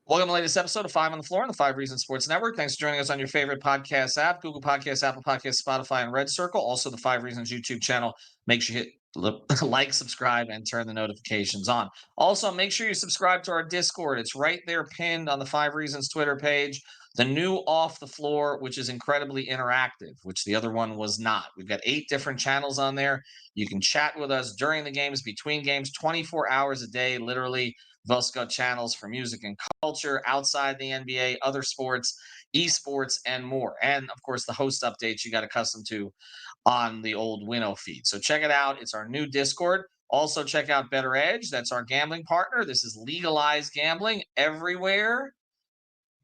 Welcome to the latest episode of Five on the Floor on the Five Reasons Sports Network. Thanks for joining us on your favorite podcast app, Google Podcasts, Apple Podcasts, Spotify, and Red Circle. Also, the Five Reasons YouTube channel. Make sure you hit like, subscribe, and turn the notifications on. Also, make sure you subscribe to our Discord. It's right there pinned on the Five Reasons Twitter page. The new Off the Floor, which is incredibly interactive, which the other one was not. We've got 8 different channels on there. You can chat with us during the games, between games, 24 hours a day, literally. We've also got channels for music and culture outside the NBA, other sports, esports, and more. And of course, the host updates you got accustomed to on the old Winnow feed. So check it out. It's our new Discord. Also, check out Better Edge. That's our gambling partner. This is legalized gambling everywhere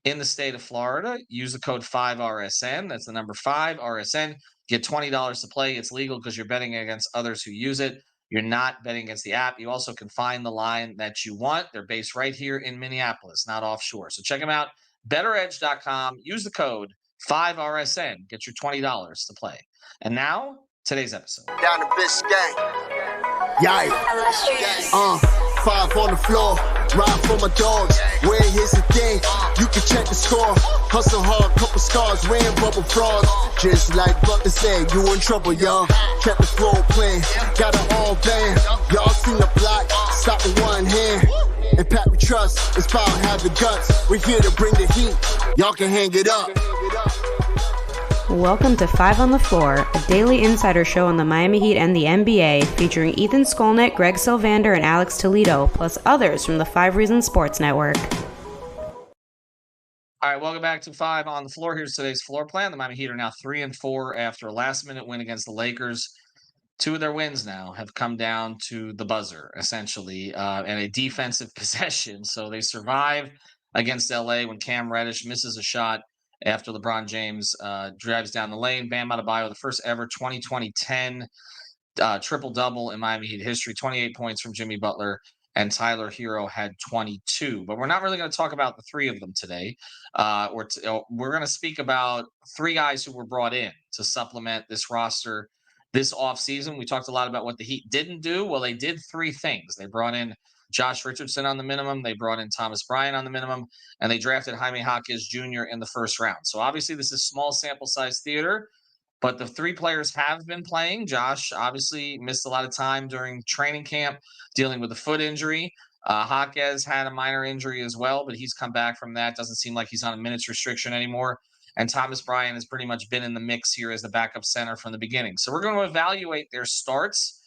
in the state of Florida. Use the code 5RSN. That's the number 5RSN. Get $20 to play. It's legal because you're betting against others who use it. You're not betting against the app. You also can find the line that you want. They're based right here in Minneapolis, not offshore. So check them out. BetterEdge.com. Use the code 5RSN. Get your $20 to play. And now, today's episode. Down to Biscayne. Yikes. 5 on the floor. Ride for my dogs. Where here's the thing. You can check the score. Hustle hard, couple scars, wearing bubble frogs. Just like Butler said, you in trouble, y'all. Kept the floor playing. Got it all band. Y'all seen the block. Stop with one hand. And Pat we trust. It's power, have the guts. We're here to bring the heat. Y'all can hang it up. Welcome to Five on the Floor, a daily insider show on the Miami Heat and the NBA, featuring Ethan Skolnick, Greg Sylvander, and Alex Toledo, plus others from the Five Reasons Sports Network. All right, welcome back to Five on the Floor. Here's today's floor plan. The Miami Heat are now 3-4 after a last-minute win against the Lakers. 2 of their wins now have come down to the buzzer, essentially, and a defensive possession. So they survive against LA when Cam Reddish misses a shot after LeBron James drives down the lane. Bam Adebayo, the first ever 2020-10 triple-double in Miami Heat history, 28 points from Jimmy Butler, and Tyler Hero had 22. But we're not really going to talk about the 3 of them today. We're going to speak about 3 guys who were brought in to supplement this roster this offseason. We talked a lot about what the Heat didn't do. Well, they did 3 things. They brought in Josh Richardson on the minimum. They brought in Thomas Bryant on the minimum, and they drafted Jaime Jaquez Jr. in the first round. So obviously this is small sample size theater, but the 3 players have been playing. Josh obviously missed a lot of time during training camp dealing with a foot injury. Jaquez had a minor injury as well, but he's come back from that. Doesn't seem like he's on a minutes restriction anymore. And Thomas Bryant has pretty much been in the mix here as the backup center from the beginning. So we're going to evaluate their starts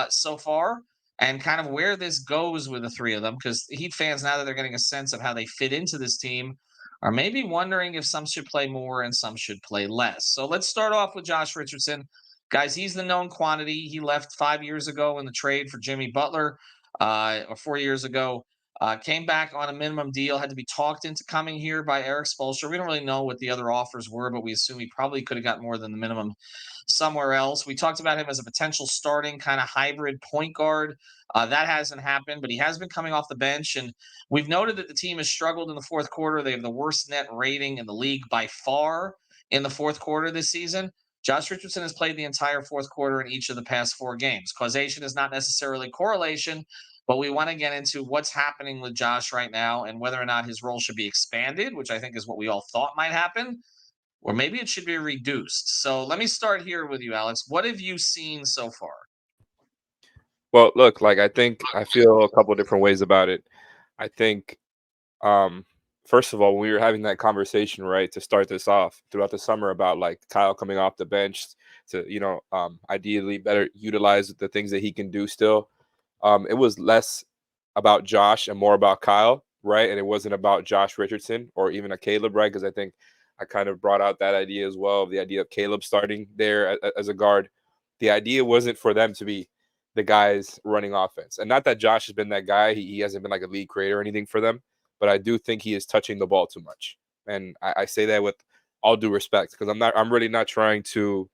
so far and kind of where this goes with the 3 of them, because Heat fans, now that they're getting a sense of how they fit into this team, are maybe wondering if some should play more and some should play less. So let's start off with Josh Richardson. Guys, he's the known quantity. He left 5 years ago in the trade for Jimmy Butler, or 4 years ago. Came back on a minimum deal, had to be talked into coming here by Eric Spoelstra. We don't really know what the other offers were, but we assume he probably could have got more than the minimum somewhere else. We talked about him as a potential starting kind of hybrid point guard. That hasn't happened, but he has been coming off the bench. And we've noted that the team has struggled in the fourth quarter. They have the worst net rating in the league by far in the fourth quarter this season. Josh Richardson has played the entire fourth quarter in each of the past 4 games. Causation is not necessarily correlation, but we want to get into what's happening with Josh right now and whether or not his role should be expanded, which I think is what we all thought might happen, or maybe it should be reduced. So let me start here with you, Alex. What have you seen so far? Well, look, I feel a couple of different ways about it. I think, first of all, when we were having that conversation, right, to start this off throughout the summer about Kyle coming off the bench to, ideally better utilize the things that he can do still. It was less about Josh and more about Kyle, right? And it wasn't about Josh Richardson or even a Caleb, right? Because I think I kind of brought out that idea as well, the idea of Caleb starting there as a guard. The idea wasn't for them to be the guys running offense. And not that Josh has been that guy. He hasn't been like a lead creator or anything for them, but I do think he is touching the ball too much. And I say that with all due respect, because I'm really not trying to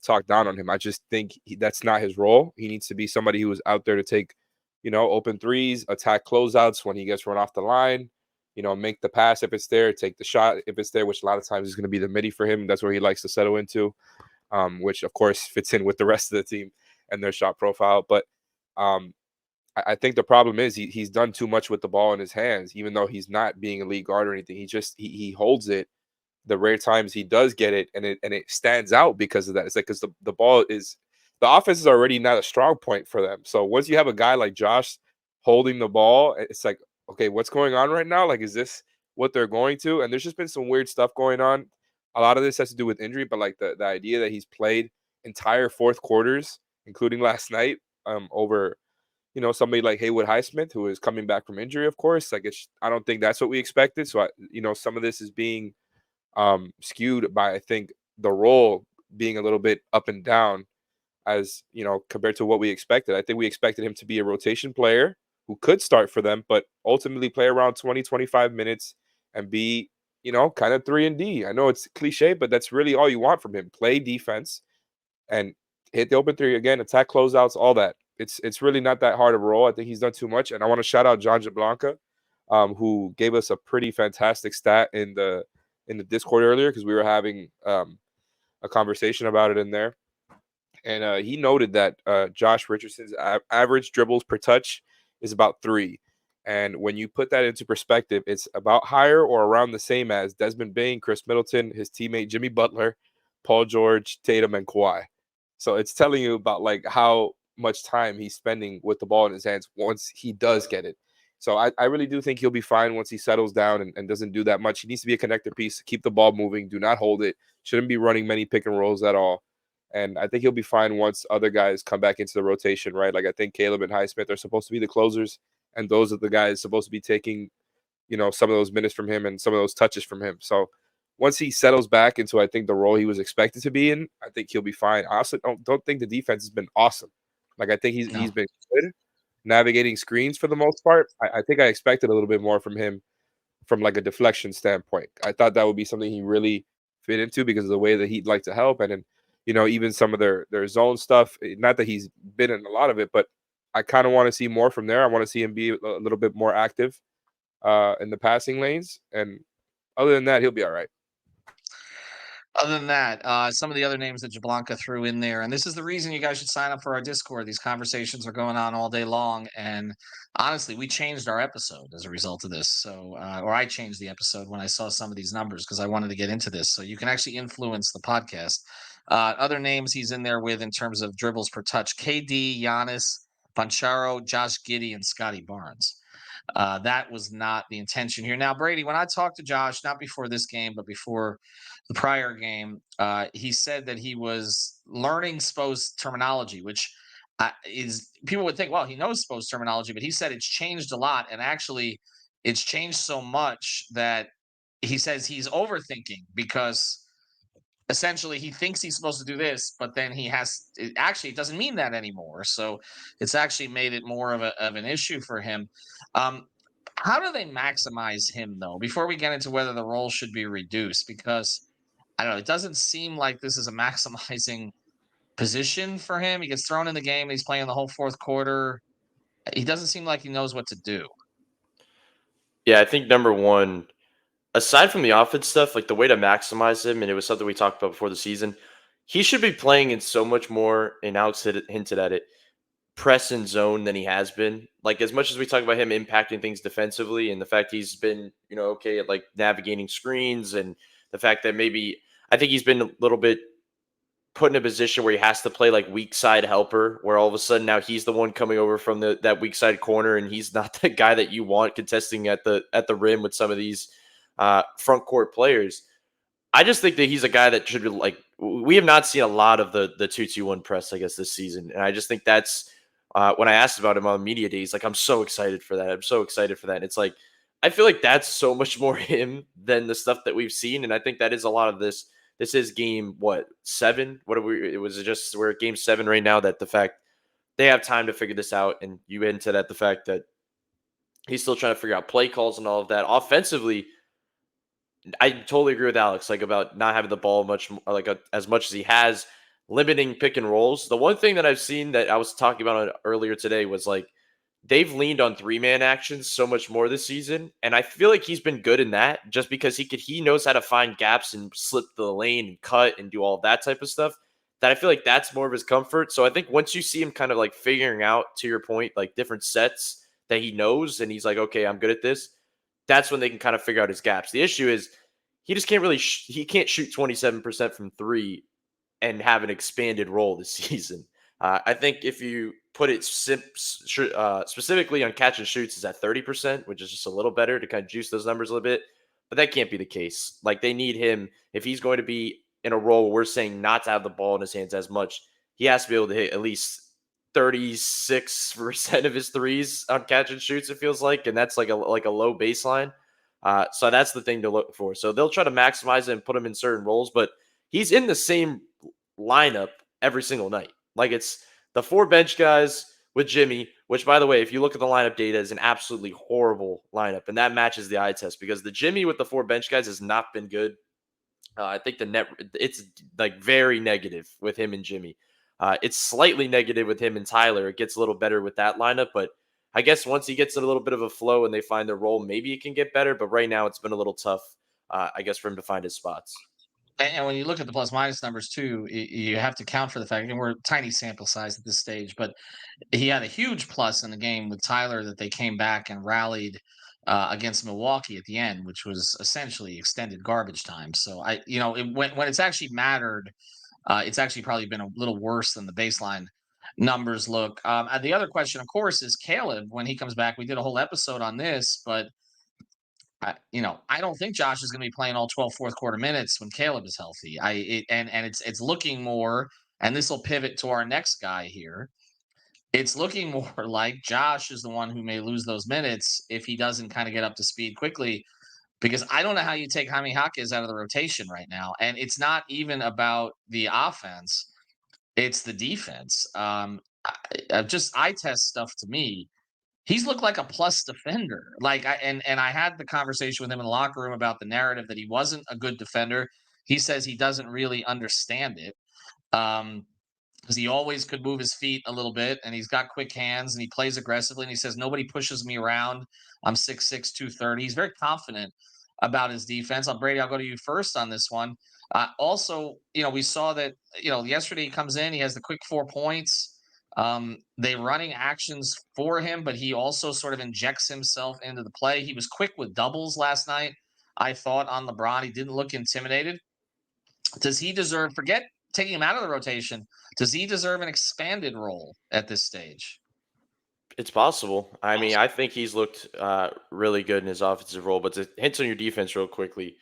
talk down on him. I just think that's not his role. He needs to be somebody who is out there to take, open threes, attack closeouts when he gets run off the line, make the pass if it's there, take the shot if it's there, which a lot of times is going to be the midi for him. That's where he likes to settle into, which of course fits in with the rest of the team and their shot profile. But I think the problem is he's done too much with the ball in his hands, even though he's not being a lead guard or anything. He holds it the rare times he does get it, and it stands out because of that. It's like because the ball is the offense is already not a strong point for them. So once you have a guy like Josh holding the ball, it's like, okay, what's going on right now? Like, is this what they're going to? And there's just been some weird stuff going on. A lot of this has to do with injury, but like the idea that he's played entire fourth quarters, including last night, over somebody like Haywood Highsmith, who is coming back from injury, of course. Like, I don't think that's what we expected. So some of this is being skewed by, I think, the role being a little bit up and down as compared to what we expected. I think we expected him to be a rotation player who could start for them, but ultimately play around 20-25 minutes and be kind of 3-and-D. I know it's cliche, but that's really all you want from him. Play defense and hit the open three again, attack closeouts, all that. It's really not that hard of a role. I think he's done too much. And I want to shout out John Jablanca, who gave us a pretty fantastic stat in the Discord earlier, because we were having a conversation about it in there. And he noted that Josh Richardson's average dribbles per touch is about 3. And when you put that into perspective, it's about higher or around the same as Desmond Bain, Chris Middleton, his teammate Jimmy Butler, Paul George, Tatum, and Kawhi. So it's telling you about like how much time he's spending with the ball in his hands once he does get it. So I really do think he'll be fine once he settles down and doesn't do that much. He needs to be a connector piece, keep the ball moving, do not hold it, shouldn't be running many pick and rolls at all. And I think he'll be fine once other guys come back into the rotation, right? Like I think Caleb and Highsmith are supposed to be the closers, and those are the guys supposed to be taking, some of those minutes from him and some of those touches from him. So once he settles back into, I think, the role he was expected to be in, I think he'll be fine. I also don't think the defense has been awesome. Like I think he's been good navigating screens for the most part. I think I expected a little bit more from him from like a deflection standpoint. I thought that would be something he really fit into because of the way that he'd like to help. And then, even some of their zone stuff, not that he's been in a lot of it, but I kind of want to see more from there. I want to see him be a little bit more active in the passing lanes. And other than that, he'll be all right. Other than that, some of the other names that Jablanca threw in there, and this is the reason you guys should sign up for our Discord. These conversations are going on all day long, and honestly, we changed our episode as a result of this. So, or I changed the episode when I saw some of these numbers because I wanted to get into this. So you can actually influence the podcast. Other names he's in there with in terms of dribbles per touch: KD, Giannis, Banchero, Josh Giddey, and Scotty Barnes. That was not the intention here. Now, Brady, when I talked to Josh, not before this game, but before the prior game, he said that he was learning Spo's terminology, which is people would think, well, he knows Spo's terminology, but he said it's changed a lot. And actually, it's changed so much that he says he's overthinking because essentially he thinks he's supposed to do this, but then it doesn't mean that anymore. So it's actually made it more of an issue for him. How do they maximize him though, before we get into whether the role should be reduced? Because I don't know, it doesn't seem like this is a maximizing position for him. He gets thrown in the game, he's playing the whole fourth quarter. He doesn't seem like he knows what to do. Yeah, I think number one, aside from the offense stuff, like the way to maximize him, and it was something we talked about before the season, he should be playing in so much more, and Alex hinted at it, press and zone than he has been. Like as much as we talk about him impacting things defensively and the fact he's been, okay at like navigating screens, and the fact that maybe I think he's been a little bit put in a position where he has to play like weak side helper, where all of a sudden now he's the one coming over from that weak side corner, and he's not the guy that you want contesting at the rim with some of these front court players. I just think that he's a guy that should be like, we have not seen a lot of the 2-2-1 press, I guess, this season. And I just think that's when I asked about him on media days, like, I'm so excited for that. I'm so excited for that. And it's like, I feel like that's so much more him than the stuff that we've seen. And I think that is a lot of this. This is game, 7? We're at game 7 right now, that the fact they have time to figure this out. And you hinted at the fact that he's still trying to figure out play calls and all of that. Offensively, I totally agree with Alex, like about not having the ball as much as he has, limiting pick and rolls. The one thing that I've seen that I was talking about earlier today was like they've leaned on 3-man actions so much more this season, and I feel like he's been good in that just because he knows how to find gaps and slip the lane and cut and do all that type of stuff. that I feel like that's more of his comfort. So I think once you see him kind of like figuring out, to your point, like different sets that he knows and he's like, okay, I'm good at this, that's when they can kind of figure out his gaps. The issue is he just can't really he can't shoot 27% from three and have an expanded role this season. I think if you put it specifically on catch and shoots, is at 30%, which is just a little better to kind of juice those numbers a little bit. But that can't be the case. Like, they need him, if he's going to be in a role where we're saying not to have the ball in his hands as much, he has to be able to hit at least 36% of his threes on catch and shoots, it feels like. And that's like a low baseline. So that's the thing to look for. So they'll try to maximize it and put him in certain roles, but he's in the same lineup every single night. Like, it's the 4 bench guys with Jimmy, which, by the way, if you look at the lineup data, is an absolutely horrible lineup. And that matches the eye test because the Jimmy with the 4 bench guys has not been good. I think it's like very negative with him and Jimmy. It's slightly negative with him and Tyler. It gets a little better with that lineup, but I guess once he gets in a little bit of a flow and they find their role, maybe it can get better. But right now it's been a little tough, I guess, for him to find his spots. And when you look at the plus minus numbers too, you have to count for the fact, and we're a tiny sample size at this stage, but he had a huge plus in the game with Tyler that they came back and rallied against Milwaukee at the end, which was essentially extended garbage time. So when it's actually mattered, it's actually probably been a little worse than the baseline numbers look. And the other question, of course, is Caleb when he comes back. We did a whole episode on this, but I don't think Josh is going to be playing all 12 fourth quarter minutes when Caleb is healthy. It's looking more, and this will pivot to our next guy here. It's looking more like Josh is the one who may lose those minutes if he doesn't kind of get up to speed quickly, because I don't know how you take Jaime Jaquez out of the rotation right now. And it's not even about the offense. It's the defense. Just eye test stuff to me. He's looked like a plus defender. Like I had the conversation with him in the locker room about the narrative that he wasn't a good defender. He says he doesn't really understand it. Because he always could move his feet a little bit and he's got quick hands and he plays aggressively. And he says, nobody pushes me around. I'm 6'6", 230. He's very confident about his defense. Brady, I'll go to you first on this one. Also, we saw that, yesterday he comes in, he has the quick 4 points. They running actions for him, but he also sort of injects himself into the play. He was quick with doubles last night, I thought, on LeBron. He didn't look intimidated. Does he deserve, forget taking him out of the rotation, does he deserve an expanded role at this stage? It's possible. I mean, I think he's looked really good in his offensive role, but to hint on your defense real quickly,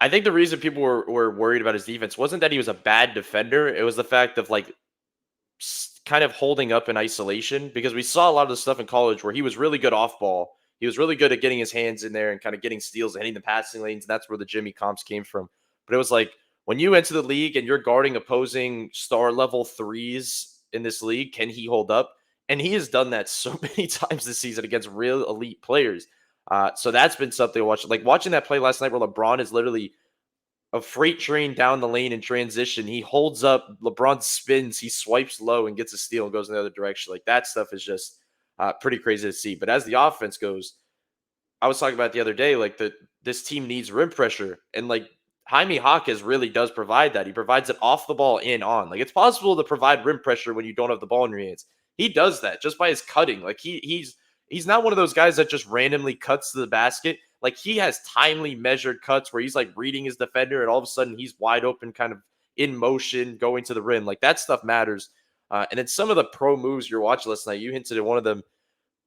I think the reason people were worried about his defense wasn't that he was a bad defender. It was the fact of like kind of holding up in isolation, because we saw a lot of the stuff in college where he was really good off ball. He was really good at getting his hands in there and kind of getting steals and hitting the passing lanes. And that's where the Jimmy comps came from. But it was like when you enter the league and you're guarding opposing star level threes in this league, can he hold up? And he has done that so many times this season against real elite players. So that's been something to watch. Like watching that play last night where LeBron is literally a freight train down the lane in transition. He holds up, LeBron spins, he swipes low and gets a steal and goes in the other direction. Like that stuff is just pretty crazy to see. But as the offense goes, I was talking about it the other day, like this team needs rim pressure. And like Jaime Jaquez really does provide that. He provides it off the ball and on. Like it's possible to provide rim pressure when you don't have the ball in your hands. He does that just by his cutting. Like he's not one of those guys that just randomly cuts to the basket. Like he has timely measured cuts where he's like reading his defender and all of a sudden he's wide open, kind of in motion, going to the rim. Like that stuff matters. And then some of the pro moves you're watching last night, you hinted at one of them,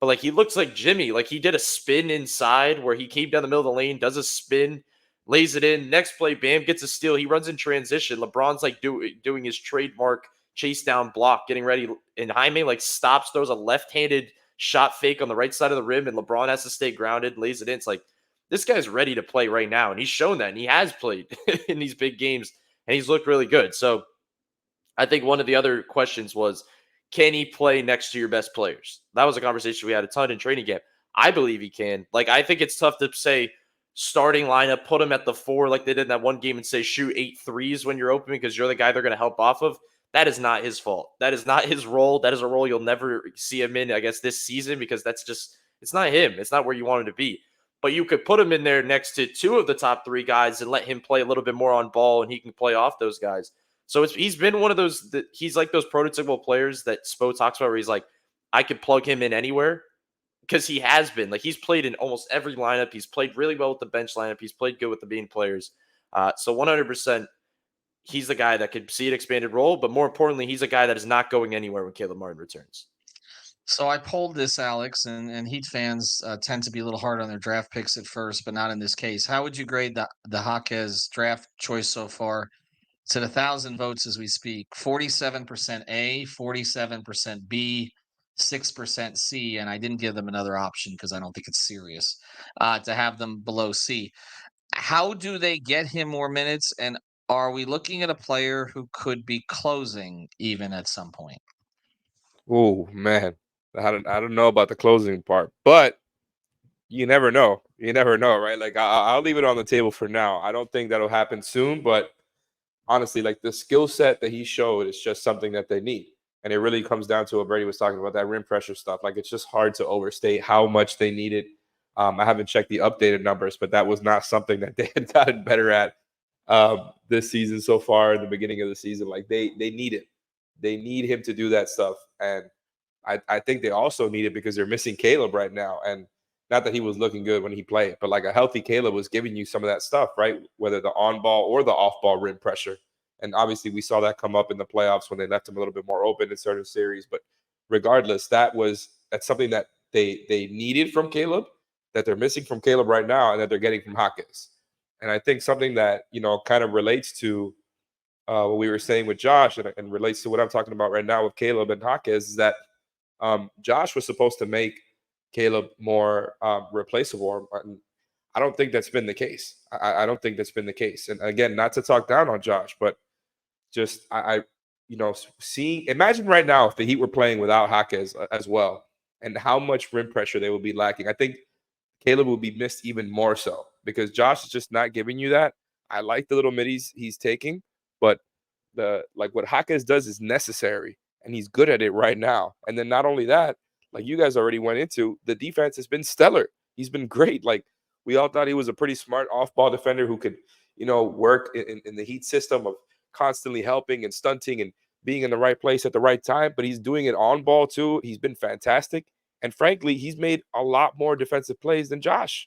but like he looks like Jimmy. Like he did a spin inside where he came down the middle of the lane, does a spin, lays it in. Next play, bam, gets a steal. He runs in transition. LeBron's like doing his trademark chase down block, getting ready. And Jaime like stops, throws a left-handed shot fake on the right side of the rim, and LeBron has to stay grounded, lays it in. It's like, this guy's ready to play right now, and he's shown that, and he has played in these big games, and he's looked really good. So I think one of the other questions was, can he play next to your best players? That was a conversation we had a ton in training camp. I believe he can. Like, I think it's tough to say starting lineup, put him at the 4 like they did in that one game and say shoot 8 threes when you're open because you're the guy they're going to help off of. That is not his fault. That is not his role. That is a role you'll never see him in, I guess, this season, because that's just, it's not him. It's not where you want him to be. But you could put him in there next to 2 of the top 3 guys and let him play a little bit more on ball, and he can play off those guys. So he's been one of those that he's like those prototypical players that Spo talks about where he's like, I could plug him in anywhere because he has been. Like he's played in almost every lineup. He's played really well with the bench lineup. He's played good with the main players. So 100%, he's the guy that could see an expanded role, but more importantly, he's a guy that is not going anywhere when Caleb Martin returns. So I polled this, Alex, and Heat fans tend to be a little hard on their draft picks at first, but not in this case. How would you grade the Jaquez draft choice so far? To the 1,000 votes as we speak, 47% A, 47% B, 6% C, and I didn't give them another option because I don't think it's serious to have them below C. How do they get him more minutes, and are we looking at a player who could be closing even at some point? Oh man, I don't know about the closing part, but you never know. You never know, right? Like I'll leave it on the table for now. I don't think that'll happen soon, but honestly, like the skill set that he showed is just something that they need. And it really comes down to what Brady was talking about, that rim pressure stuff. Like it's just hard to overstate how much they need it. I haven't checked the updated numbers, but that was not something that they had gotten better at this season so far in the beginning of the season. Like they need it. They need him to do that stuff. And I think they also need it because they're missing Caleb right now. And not that he was looking good when he played, but like a healthy Caleb was giving you some of that stuff, right? Whether the on ball or the off ball rim pressure. And obviously we saw that come up in the playoffs when they left him a little bit more open in certain series. But regardless, that's something that they needed from Caleb, that they're missing from Caleb right now, and that they're getting from Jaquez. And I think something that, kind of relates to what we were saying with Josh and relates to what I'm talking about right now with Caleb and Jaquez is that Josh was supposed to make Caleb more replaceable. I don't think that's been the case. I don't think that's been the case. And again, not to talk down on Josh, but just imagine right now if the Heat were playing without Jaquez as well, and how much rim pressure they would be lacking. I think Caleb will be missed even more so because Josh is just not giving you that. I like the little middies he's taking, but what Jaquez does is necessary, and he's good at it right now. And then not only that, like you guys already went into, the defense has been stellar. He's been great. Like we all thought he was a pretty smart off-ball defender who could, work in the Heat system of constantly helping and stunting and being in the right place at the right time. But he's doing it on ball too. He's been fantastic. And frankly, he's made a lot more defensive plays than Josh.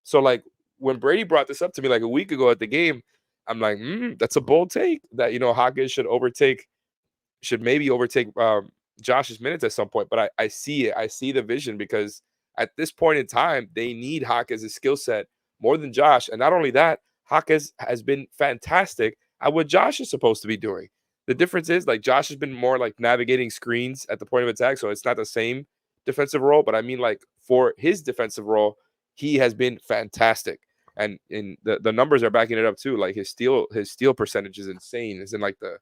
So like when Brady brought this up to me like a week ago at the game, I'm like, that's a bold take that, Jaquez should maybe overtake Josh's minutes at some point. But I see it. I see the vision because at this point in time, they need Jaquez's skill set more than Josh. And not only that, Jaquez has been fantastic at what Josh is supposed to be doing. The difference is like Josh has been more like navigating screens at the point of attack. So it's not the same defensive role, but I mean like for his defensive role, he has been fantastic. And in the numbers are backing it up too. Like his steal percentage is insane. It's in like the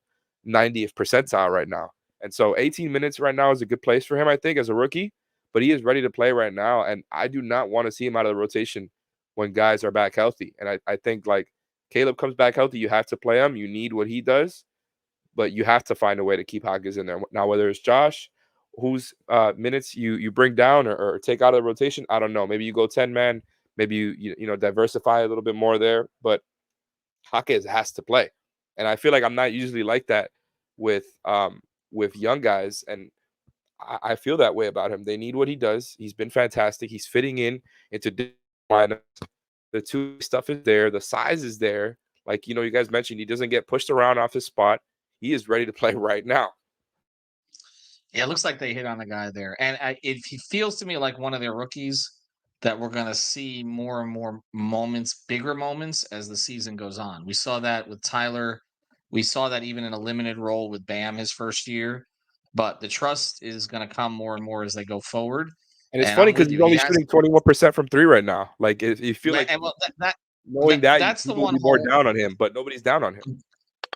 90th percentile right now. And so 18 minutes right now is a good place for him, I think, as a rookie. But he is ready to play right now. And I do not want to see him out of the rotation when guys are back healthy. And I think like Caleb comes back healthy, you have to play him. You need what he does. But you have to find a way to keep Jaquez in there. Now, whether it's Josh, whose minutes you bring down or take out of the rotation, I don't know. Maybe you go 10-man. Maybe you diversify a little bit more there. But Jaquez has to play. And I feel like I'm not usually like that with young guys. And I feel that way about him. They need what he does. He's been fantastic. He's fitting into different lineups. The two stuff is there. The size is there. Like, you guys mentioned, he doesn't get pushed around off his spot. He is ready to play right now. Yeah, it looks like they hit on the guy there. And he feels to me like one of their rookies that we're going to see more and more moments, bigger moments as the season goes on. We saw that with Tyler. We saw that even in a limited role with Bam his first year. But the trust is going to come more and more as they go forward. And it's funny because he's only shooting 21% from three right now. Like, you feel like knowing that you will be more down on him, but nobody's down on him.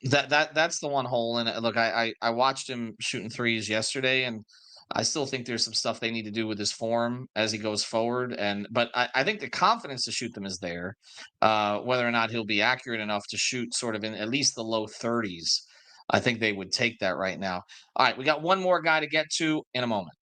That's the one hole. And look, I watched him shooting threes yesterday, and I still think there's some stuff they need to do with his form as he goes forward. But I think the confidence to shoot them is there. Whether or not he'll be accurate enough to shoot sort of in at least the low 30s, I think they would take that right now. All right, we got one more guy to get to in a moment.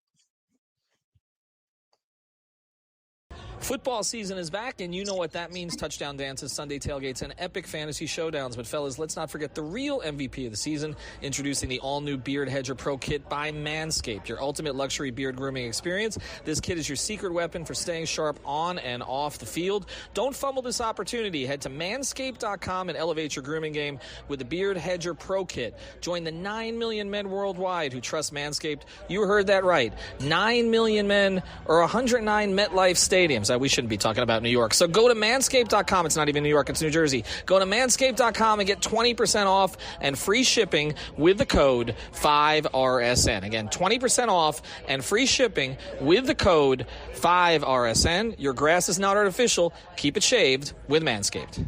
Football season is back, and you know what that means. Touchdown dances, Sunday tailgates, and epic fantasy showdowns. But fellas, let's not forget the real MVP of the season, introducing the all-new Beard Hedger Pro Kit by Manscaped, your ultimate luxury beard grooming experience. This kit is your secret weapon for staying sharp on and off the field. Don't fumble this opportunity. Head to manscaped.com and elevate your grooming game with the Beard Hedger Pro Kit. Join the 9 million men worldwide who trust Manscaped. You heard that right. 9 million men, or 109 MetLife stadiums. We shouldn't be talking about New York. So go to manscaped.com. It's not even New York, it's New Jersey. Go to manscaped.com and get 20% off and free shipping with the code 5RSN. Again, 20% off and free shipping with the code 5RSN. Your grass is not artificial. Keep it shaved with Manscaped.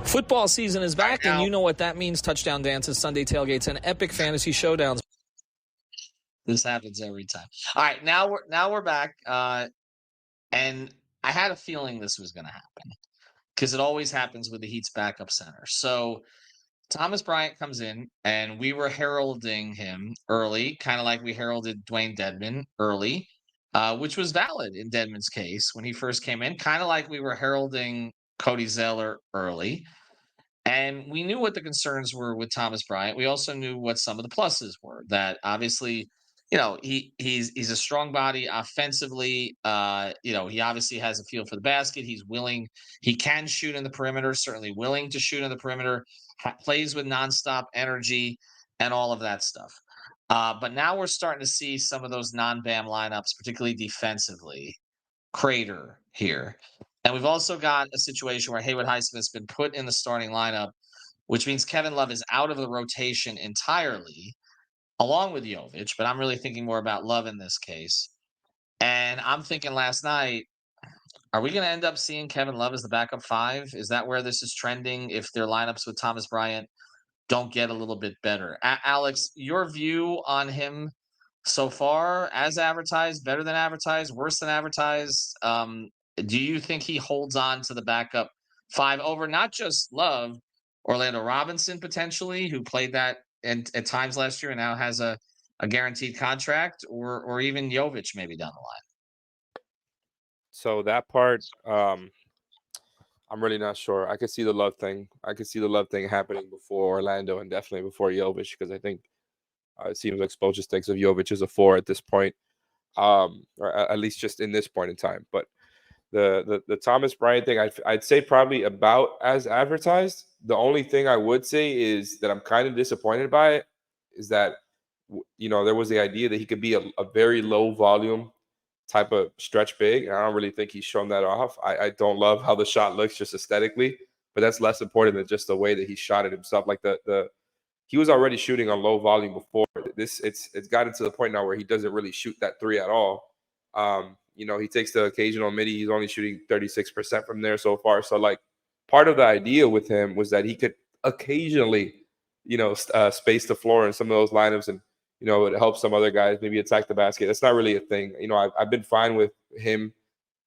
Football season is back, and you know what that means. Touchdown dances, Sunday tailgates, and epic fantasy showdowns. This happens every time. All right, now we're back. And I had a feeling this was going to happen because it always happens with the Heat's backup center. So Thomas Bryant comes in, and we were heralding him early, kind of like we heralded Dwayne Dedmon early, which was valid in Dedmon's case when he first came in, kind of like we were heralding Cody Zeller early. And we knew what the concerns were with Thomas Bryant. We also knew what some of the pluses were, that obviously – he's a strong body offensively. He obviously has a feel for the basket. He's willing. He can shoot in the perimeter, certainly willing to shoot in the perimeter, plays with nonstop energy and all of that stuff. But now we're starting to see some of those non-BAM lineups, particularly defensively, crater here. And we've also got a situation where Haywood Highsmith's been put in the starting lineup, which means Kevin Love is out of the rotation entirely, along with Jovic, but I'm really thinking more about Love in this case. And I'm thinking last night, are we going to end up seeing Kevin Love as the backup 5? Is that where this is trending if their lineups with Thomas Bryant don't get a little bit better? Alex, your view on him so far, as advertised, better than advertised, worse than advertised? Do you think he holds on to the backup 5 over not just Love, Orlando Robinson potentially, who played that at times last year and now has a guaranteed contract, or even Jovic maybe down the line? So that part, I'm really not sure. I could see the Love thing. Happening before Orlando and definitely before Jovic, because I think it seems like Spoelstra thinks of Jovic as a 4 at this point, or at least just in this point in time. But the Thomas Bryant thing, I'd say probably about as advertised. The only thing I would say is that I'm kind of disappointed by it is that, there was the idea that he could be a very low volume type of stretch big. And I don't really think he's shown that off. I don't love how the shot looks just aesthetically, but that's less important than just the way that he shot it himself. Like he was already shooting on low volume before this. It's gotten to the point now where he doesn't really shoot that 3 at all. He takes the occasional midi. He's only shooting 36% from there so far. So like part of the idea with him was that he could occasionally, space the floor in some of those lineups and, it helps some other guys maybe attack the basket. That's not really a thing. I've been fine with him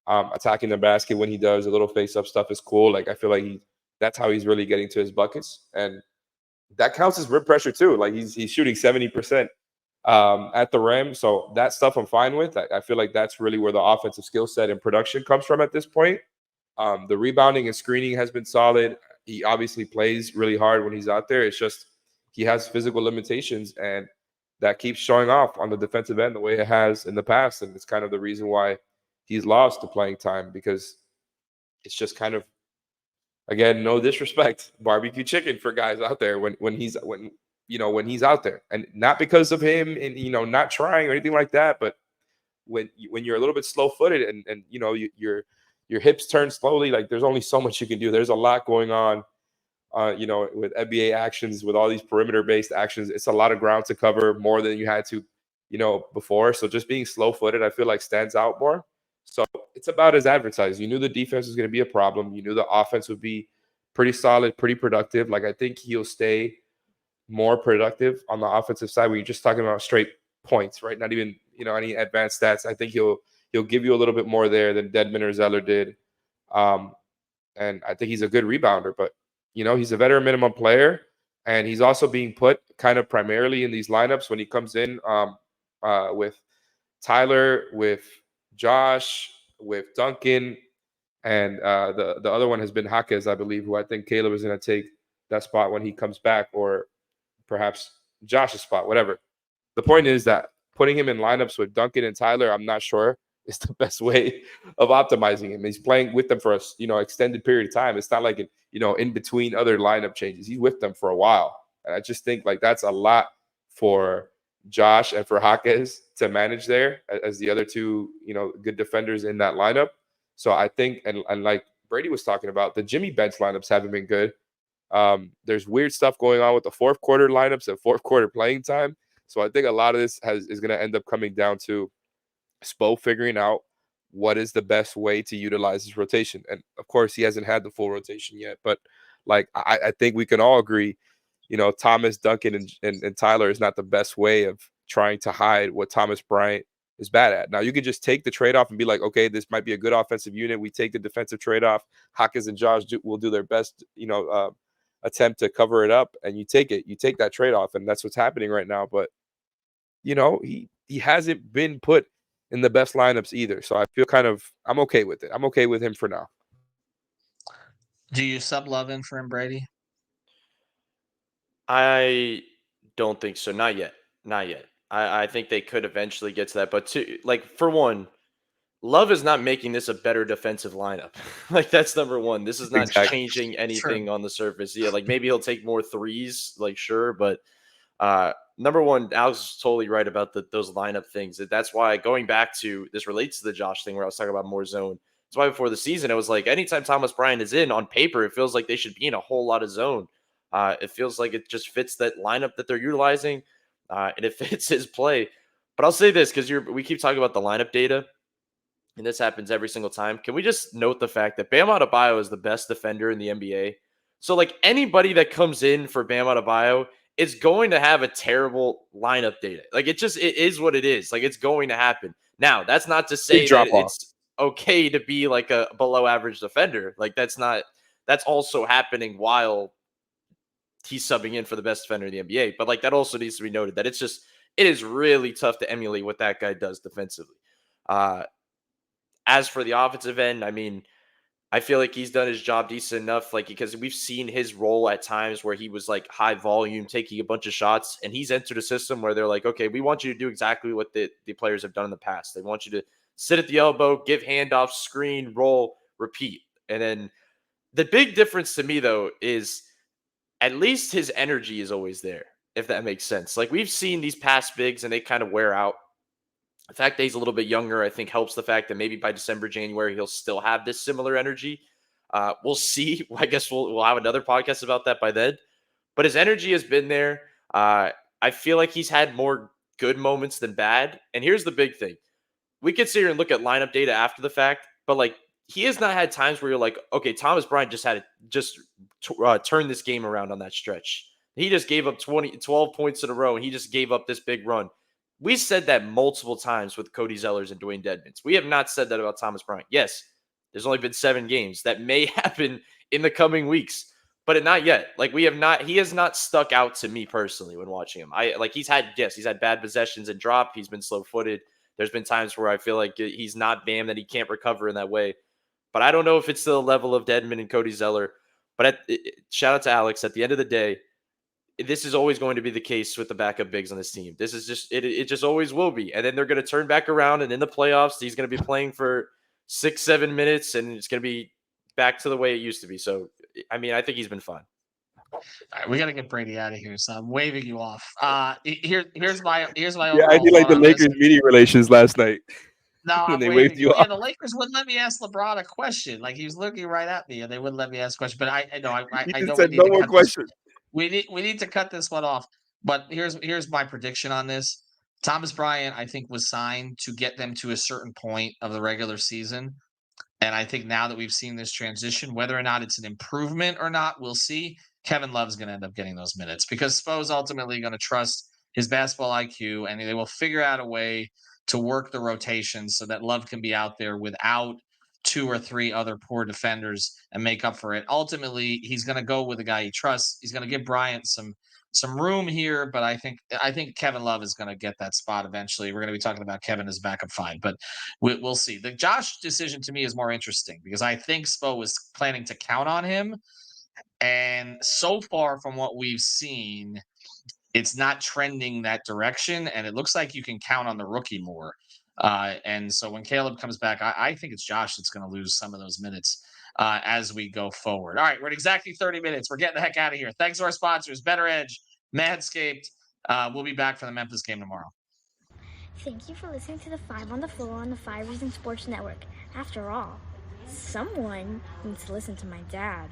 attacking the basket when he does. A little face-up stuff is cool. Like I feel like that's how he's really getting to his buckets. And that counts as rim pressure too. Like he's shooting 70% at the rim. So that stuff I'm fine with. I feel like that's really where the offensive skill set and production comes from at this point. The rebounding and screening has been solid. He obviously plays really hard when he's out there. It's just he has physical limitations, and that keeps showing off on the defensive end the way it has in the past. And it's kind of the reason why he's lost to playing time, because it's just kind of, again, no disrespect, barbecue chicken for guys out there when he's out there, and not because of him and not trying or anything like that, but when you're a little bit slow-footed and your hips turn slowly, like there's only so much you can do. There's a lot going on, with NBA actions, with all these perimeter-based actions. It's a lot of ground to cover, more than you had to, before. So just being slow-footed, I feel like stands out more. So it's about as advertised. You knew the defense was going to be a problem. You knew the offense would be pretty solid, pretty productive. Like I think he'll stay more productive on the offensive side when you're just talking about straight points, right? Not even, any advanced stats. I think he'll give you a little bit more there than Dedmon or Zeller did. And I think he's a good rebounder, but he's a veteran minimum player, and he's also being put kind of primarily in these lineups when he comes in with Tyler, with Josh, with Duncan, and the other one has been Jaquez, I believe, who I think Caleb is going to take that spot when he comes back, or perhaps Josh's spot, whatever. The point is that putting him in lineups with Duncan and Tyler, I'm not sure is the best way of optimizing him. He's playing with them for a extended period of time. It's not like in between other lineup changes. He's with them for a while, and I just think like that's a lot for Josh and for Jaquez to manage there as the other two good defenders in that lineup. So I think, and like Brady was talking about, the Jimmy bench lineups haven't been good. There's weird stuff going on with the fourth quarter lineups and fourth quarter playing time. So I think a lot of this is going to end up coming down to Spo figuring out what is the best way to utilize his rotation. And of course, he hasn't had the full rotation yet. But like I think we can all agree, Thomas, Duncan, and Tyler is not the best way of trying to hide what Thomas Bryant is bad at. Now, you can just take the trade-off and be like, okay, this might be a good offensive unit. We take the defensive trade-off. Jaquez and Josh will do their best, attempt to cover it up, and you take it. You take that trade-off, and that's what's happening right now. But, he hasn't been put in the best lineups either. So I feel I'm okay with it. I'm okay with him for now. Do you sub Love in for him, Brady? I don't think so. Not yet. Not yet. I think they could eventually get to that. But for one, Love is not making this a better defensive lineup. Like, that's number one. This is not changing anything on the surface. Yeah, like maybe he'll take more threes, like sure, but number one, Alex is totally right about those lineup things. That's why going back to this relates to the Josh thing where I was talking about more zone. That's why before the season, it was like anytime Thomas Bryant is in on paper, it feels like they should be in a whole lot of zone. It feels like it just fits that lineup that they're utilizing, and it fits his play. But I'll say this because we keep talking about the lineup data, and this happens every single time. Can we just note the fact that Bam Adebayo is the best defender in the NBA? So like anybody that comes in for Bam Adebayo is going to have a terrible lineup data. Like it is what it is. Like it's going to happen. Now, that's not to say that it's okay to be like a below average defender. Like that's also happening while he's subbing in for the best defender in the NBA. But like that also needs to be noted that it is really tough to emulate what that guy does defensively. As for the offensive end, I mean, I feel like he's done his job decent enough, like because we've seen his role at times where he was like high volume, taking a bunch of shots, and he's entered a system where they're like, okay, we want you to do exactly what the players have done in the past. They want you to sit at the elbow, give handoffs, screen, roll, repeat. And then the big difference to me, though, is at least his energy is always there, if that makes sense. Like we've seen these past bigs and they kind of wear out. The fact that he's a little bit younger, I think, helps the fact that maybe by December, January, he'll still have this similar energy. We'll see. I guess we'll have another podcast about that by then. But his energy has been there. I feel like he's had more good moments than bad. And here's the big thing. We could sit here and look at lineup data after the fact, but like he has not had times where you're like, okay, Thomas Bryant just had to turn this game around on that stretch. He just gave up 12 points in a row, and he just gave up this big run. We said that multiple times with Cody Zellers and Dwayne Dedmons. We have not said that about Thomas Bryant. Yes, there's only been 7 games. That may happen in the coming weeks, but not yet. Like he has not stuck out to me personally when watching him. He's had bad possessions and drop. He's been slow-footed. There's been times where I feel like he's not Bam, that he can't recover in that way. But I don't know if it's to the level of Dedmon and Cody Zeller. But shout out to Alex. At the end of the day, this is always going to be the case with the backup bigs on this team. This is just it just always will be. And then they're going to turn back around, and in the playoffs, he's going to be playing for 6-7 minutes, and it's going to be back to the way it used to be. So, I mean, I think he's been fine. All right, we got to get Brady out of here, so I'm waving you off. Here's my yeah, I did like the Lakers media relations last night. No, when they waved you off. Yeah, the Lakers wouldn't let me ask LeBron a question. Like he was looking right at me, and they wouldn't let me ask a question. But I know said no more questions. We need to cut this one off. But here's my prediction on this. Thomas Bryant, I think, was signed to get them to a certain point of the regular season. And I think now that we've seen this transition, whether or not it's an improvement or not, we'll see. Kevin Love's going to end up getting those minutes because Spo's ultimately going to trust his basketball IQ, and they will figure out a way to work the rotation so that Love can be out there without 2 or 3 other poor defenders and make up for it. Ultimately, he's going to go with a guy he trusts. He's going to give Bryant some some room here, but I think Kevin Love is going to get that spot eventually. We're going to be talking about Kevin as backup 5, but we'll see. The Josh decision to me is more interesting because I think Spo was planning to count on him, and so far from what we've seen, it's not trending that direction, and it looks like you can count on the rookie more. And so when Caleb comes back, I think it's Josh that's going to lose some of those minutes as we go forward. All right, we're at exactly 30 minutes. We're getting the heck out of here. Thanks to our sponsors, Better Edge, Manscaped. We'll be back for the Memphis game tomorrow. Thank you for listening to the 5 on the Floor on the 5 Reasons Sports Network. After all, someone needs to listen to my dad.